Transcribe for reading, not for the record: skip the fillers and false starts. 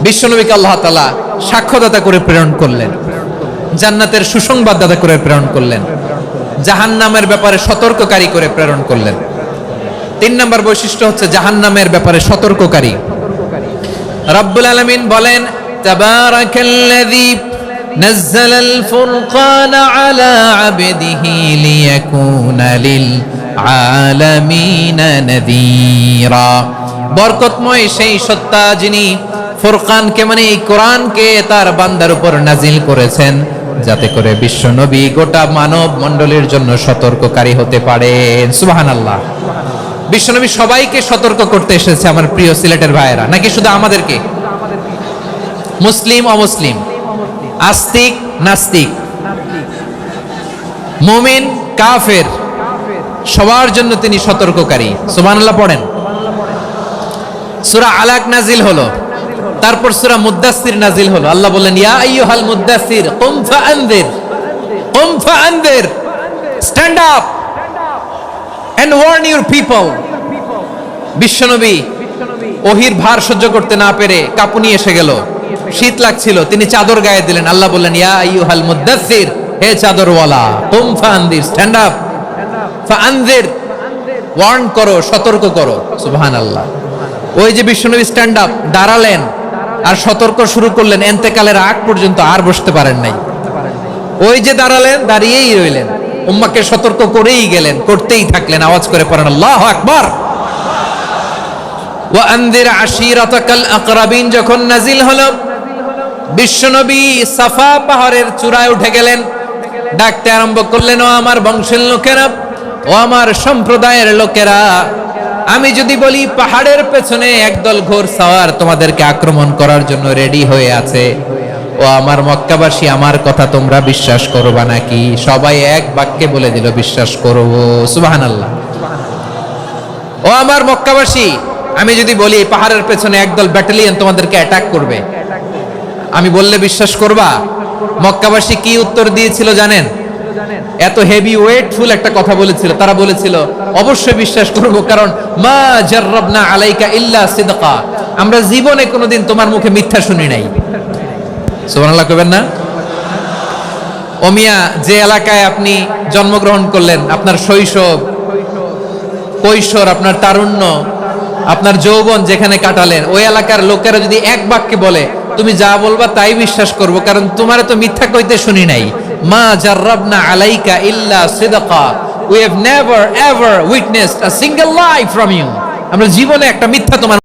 বিশ্বনবীকে আল্লাহ তাআলা সাক্ষ্যদাতা করে প্রেরণ করলেন, জান্নাতের সুসংবাদদাতা করে প্রেরণ করলেন, জাহান্নামের ব্যাপারে সতর্ককারী করে প্রেরণ করলেন। 3 নম্বর বৈশিষ্ট্য হচ্ছে জাহান্নামের ব্যাপারে সতর্ককারী। রব্বুল আলামিন বলেন, তাবারাকাল্লাযী নাযালাল ফুরকানা আলা আবদিহি লিয়াকুনা লিল আলামিনা নাযীরা। বরকতময় সেই সত্তা যিনি ফুরকানকে মানে এই কোরআনকে তার বান্দার উপর নাজিল করেছেন, যাতে করে বিশ্ব নবী গোটা মানব মণ্ডলীর জন্য সতর্ককারী হতে পারেন। সুবহানাল্লাহ। বিশ্বনবী সবাইকে সতর্ক করতে এসেছে আমার প্রিয় সিলেটের ভাইয়েরা, নাকি শুধু আমাদেরকে? মুসলিম অমুসলিম, আস্তিক নাস্তিক, মুমিন কাফের, সবার জন্য তিনি সতর্ককারী। সুবহানাল্লাহ পড়েন। সূরা আলাক নাজিল হলো, তারপর সূরা মুদ্দাসসির নাজিল হলো। আল্লাহ বললেন, ইয়া আইয়ুহাল মুদ্দাসসির কুম ফাআনযির, কুম ফাআনযির, stand up and warn your people. বিশ্বনবী ওহির ভার সহ্য করতে না পেরে কাঁপুনি এসে গেল, শীত লাগছিল, তিনি চাদর গায়ে দিলেন। আল্লাহ বললেন, ইয়া আইয়ুহাল মুদ্দাসসির, হে চাদরওয়ালা, কুম ফাআনযির, স্ট্যান্ড আপ, ফাআনযির, ওয়ার্ন করো, সতর্ক করো। সুবহানাল্লাহ। ওই যে বিশ্বনবী স্ট্যান্ড আপ, দাঁড়ালেন আর সতর্ক শুরু করলেন, এন্তেকালের আগ পর্যন্ত আর বসতে পারেন নাই। ওই যে দাঁড়ালেন, দাঁড়িয়েই রইলেন, উম্মাহকে সতর্ক করেই গেলেন, করতেই থাকলেন। আওয়াজ করে পড়েন আল্লাহু আকবার। ওয়া আনযির আশীরাতাকাল আকরাবিন যখন নাজিল হলো, বিশ্বনবী সাফা পাহাড়ের চূড়ায় উঠে গেলেন, ডাকতে আরম্ভ করলেন, ও আমার বংশের লোকেরা, ও আমার সম্প্রদায়ের লোকেরা, আমি যদি বলি পাহাড়ের পেছনে একদল ঘোড়সাওয়ার তোমাদেরকে আক্রমণ করার জন্য রেডি হয়ে আছে, ও আমার মক্কাবাসী, আমার কথা তোমরা বিশ্বাস করবা নাকি? সবাই এক বাক্যে বলে দিল, বিশ্বাস করব। সুবহানাল্লাহ। ও আমার মক্কাবাসী, আমি যদি বলি পাহাড়ের পেছনে একদল ব্যাটালিয়ন তোমাদেরকে অ্যাটাক করবে, আমি বললে বিশ্বাস করবা? মক্কাবাসী কি উত্তর দিয়েছিল জানেন? এত হেভি ওয়েটফুল একটা কথা বলেছিল। তারা বলেছিল, অবশ্যই বিশ্বাস করব, কারণ মা জাররাবনা আলাইকা ইল্লা সিদকা, আমরা জীবনে কোনোদিন তোমার মুখে মিথ্যা শুনি নাই। সুবহানাল্লাহ কইবেন না? ও মিয়া, যে এলাকায় আপনি জন্মগ্রহণ করলেন, আপনার শৈশব, কৈশোর, আপনার তারুণ্য, আপনার যৌবন যেখানে কাটালেন, ওই এলাকার লোকেরা যদি এক বাক্যে বলে তুমি যা বলবা তাই বিশ্বাস করব, কারণ তোমারে তো মিথ্যা কইতে শুনি নাই। মা জাররাবনা আলাইকা ইল্লা সিদকা, we have never ever witnessed a single lie from you, আমরা জীবনে একটা মিথ্যা তোমার